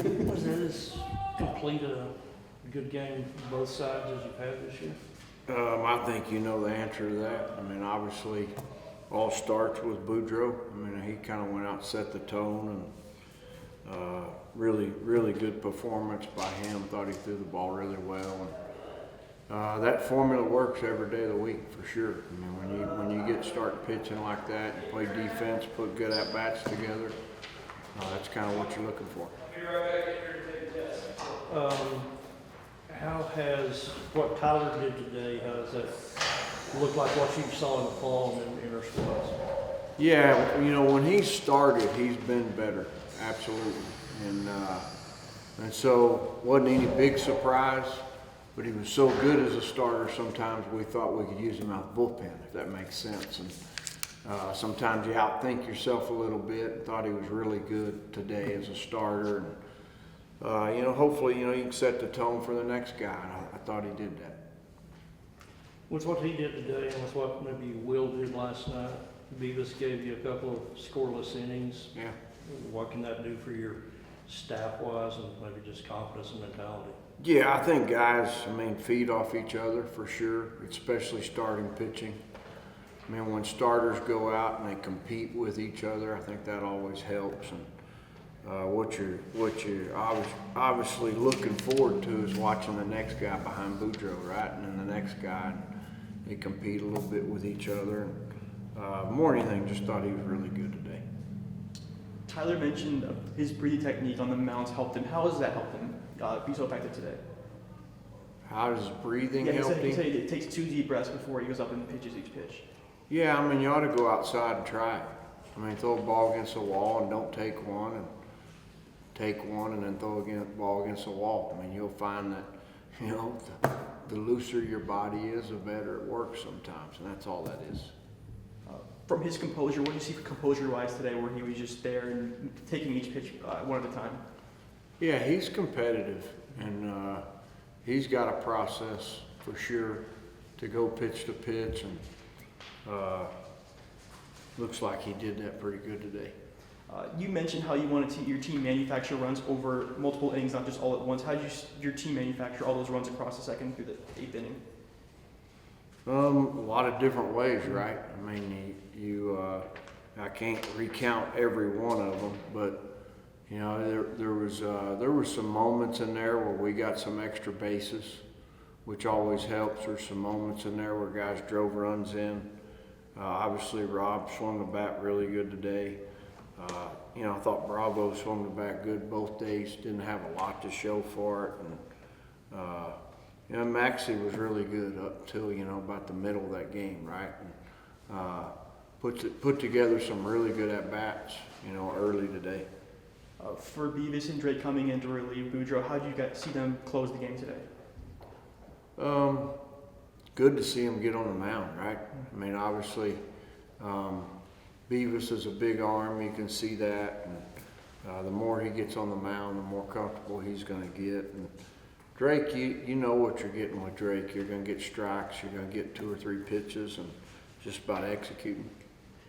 Was that as complete a good game from both sides as you've had this year? I think you know the answer to that. I mean, obviously, all starts with Boudreaux. I mean, he kind of went out and set the tone, and really good performance by him. Thought he threw the ball really well. And that formula works every day of the week for sure. I mean, when you get start pitching like that, you play defense, put good at bats together. That's kind of what you're looking for. How has what Tyler did today? How does that look like what you saw in the fall and in inner squads? Yeah, you know, when he started, he's been better, absolutely. And so wasn't any big surprise, but he was so good as a starter. Sometimes we thought we could use him out of the bullpen, if that makes sense. And sometimes you outthink yourself a little bit. Thought he was really good today as a starter. And, you know, hopefully, you know, you can set the tone for the next guy. And I thought he did that. With what he did today and with what maybe Will did last night, Beavis gave you a couple of scoreless innings. Yeah. What can that do for your staff-wise and maybe just confidence and mentality? Yeah, I think guys, feed off each other for sure, especially starting pitching. I mean, when starters go out and they compete with each other, I think that always helps. And what you're obviously looking forward to is watching the next guy behind Boudreaux, right? And then the next guy, they compete a little bit with each other. More than anything, just thought he was really good today. Tyler mentioned his breathing technique on the mounds helped him. How has that helped him be so effective today? How does breathing help him? He said it takes 2 deep breaths before he goes up and pitches each pitch. Yeah, I mean, you ought to go outside and try it. I mean, throw a ball against the wall and don't take one, and take one and then throw a ball against the wall. I mean, you'll find that, you know, the looser your body is, the better it works sometimes, and that's all that is. From his composure, what did you see for composure-wise today, where he was just there and taking each pitch one at a time? Yeah, he's competitive, and he's got a process for sure to go pitch to pitch, and looks like he did that pretty good today. You mentioned how you wanted your team manufacture runs over multiple innings, not just all at once. How did your team manufacture all those runs across the second through the 8th inning? A lot of different ways, right? I mean, I can't recount every one of them, but you know, there was some moments in there where we got some extra bases, which always helps. There's some moments in there where guys drove runs in. Obviously, Rob swung the bat really good today. You know, I thought Bravo swung the bat good both days. Didn't have a lot to show for it, and you know, Maxie was really good up till, you know, about the middle of that game, right? And put together some really good at bats, you know, early today. For Beavis and Drake coming in to relieve Boudreaux, how did you guys see them close the game today? Good to see him get on the mound, right? I mean, obviously, Beavis is a big arm. You can see that. And, the more he gets on the mound, the more comfortable he's going to get. And Drake, you know what you're getting with Drake. You're going to get strikes. You're going to get 2 or 3 pitches, and just about executing.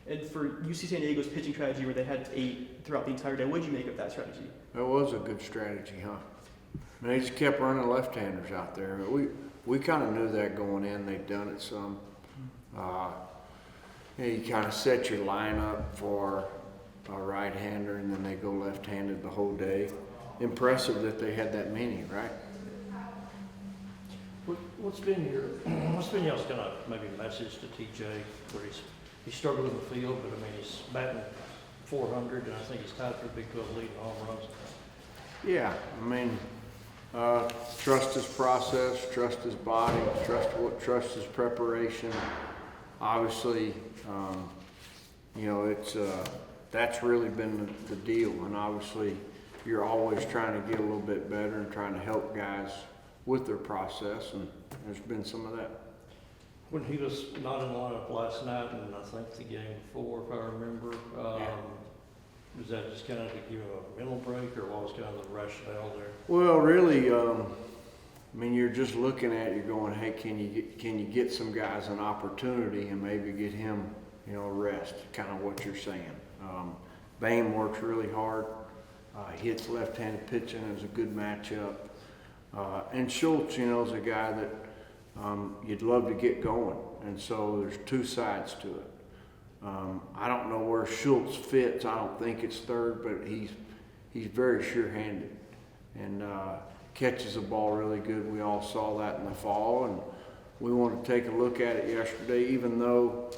And for UC San Diego's pitching strategy, where they had 8 throughout the entire day, what did you make of that strategy? That was a good strategy, huh? I mean, they just kept running left-handers out there. We kind of knew that going in. They'd done it some. You kind of set your lineup for a right-hander, and then they go left-handed the whole day. Impressive that they had that many, right? What's been y'all's kind of maybe message to TJ, where he's struggled in the field, but I mean he's batting .400, and I think he's tied for the Big 12 lead in home runs. Yeah, I mean, trust his process, trust his body, trust his preparation. Obviously, you know, that's really been the deal, and obviously you're always trying to get a little bit better and trying to help guys with their process, and there's been some of that. When he was not in the lineup last night, and I think the game before, if I remember, was that just kind of to give him a mental break, or what was kind of the rationale there? Well, really, I mean, you're just looking at it, you're going, hey, can you get some guys an opportunity and maybe get him, you know, rest, kind of what you're saying. Bame works really hard. He hits left-handed pitching. It was a good matchup. And Schultz, you know, is a guy that you'd love to get going. And so there's two sides to it. I don't know where Schultz fits. I don't think it's third, but he's very sure-handed and catches the ball really good. We all saw that in the fall, and we wanted to take a look at it yesterday, even though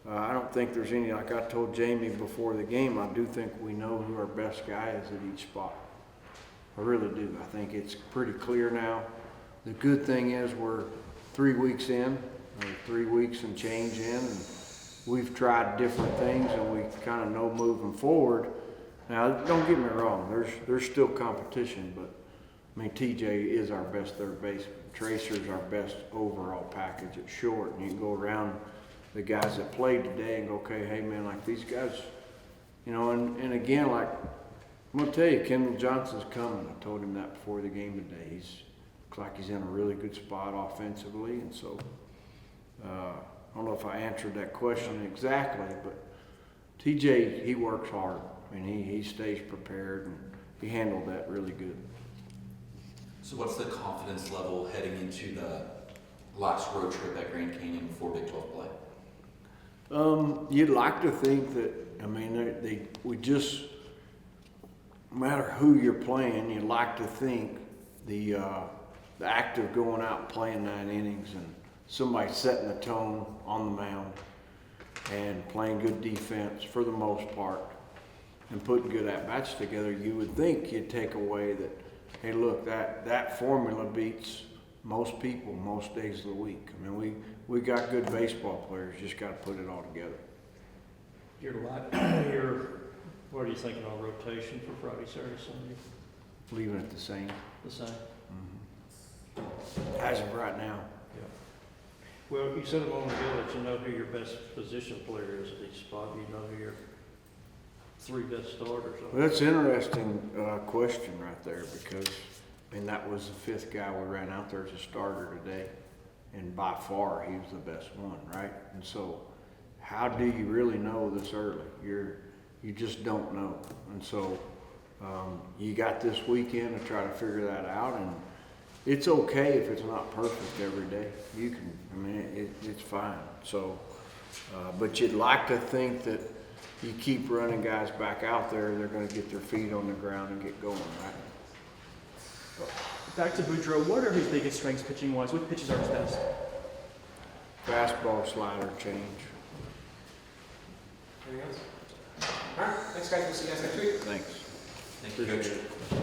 I don't think there's any, like I told Jamie before the game, I do think we know who our best guy is at each spot. I really do. I think it's pretty clear now. The good thing is we're 3 weeks in, or 3 weeks and change in, and we've tried different things and we kind of know moving forward. Now, don't get me wrong, there's still competition, but I mean, TJ is our best third baseman. Tracer's our best overall package at short, and you can go around the guys that played today and go, okay, hey man, like these guys, you know, and again, like, I'm gonna tell you, Kendall Johnson's coming. I told him that before the game today. Looks like he's in a really good spot offensively, and so, I don't know if I answered that question exactly, but TJ, he works hard. I mean, he stays prepared, and he handled that really good. So what's the confidence level heading into the last road trip at Grand Canyon before Big 12 play? You'd like to think that, I mean, we just, no matter who you're playing, you'd like to think the act of going out and playing 9 innings and somebody setting the tone on the mound and playing good defense for the most part and putting good at-bats together, you would think you'd take away that, hey, look, that formula beats most people most days of the week. I mean, we got good baseball players, just got to put it all together. What are you thinking on rotation for Friday, Saturday, Sunday? Leaving it the same. The same? As of right now. Yeah. Well, you said a moment ago that you know who your best position player is at each spot. Do you know who your 3 best starters are? Well, that's an interesting question right there, because I mean, that was the 5th guy we ran out there as a starter today, and by far he was the best one, right? And so, how do you really know this early? You just don't know, and so you got this weekend to try to figure that out, and it's okay if it's not perfect every day. You can, I mean, it's fine. So, but you'd like to think that you keep running guys back out there, they're going to get their feet on the ground and get going, right? Back to Boudreaux, what are his biggest strengths pitching-wise? What pitches are his best? Fastball, slider, change. Anything else? All right, thanks guys. We'll see you guys next week. Thanks. Thank you, Appreciate Coach. it.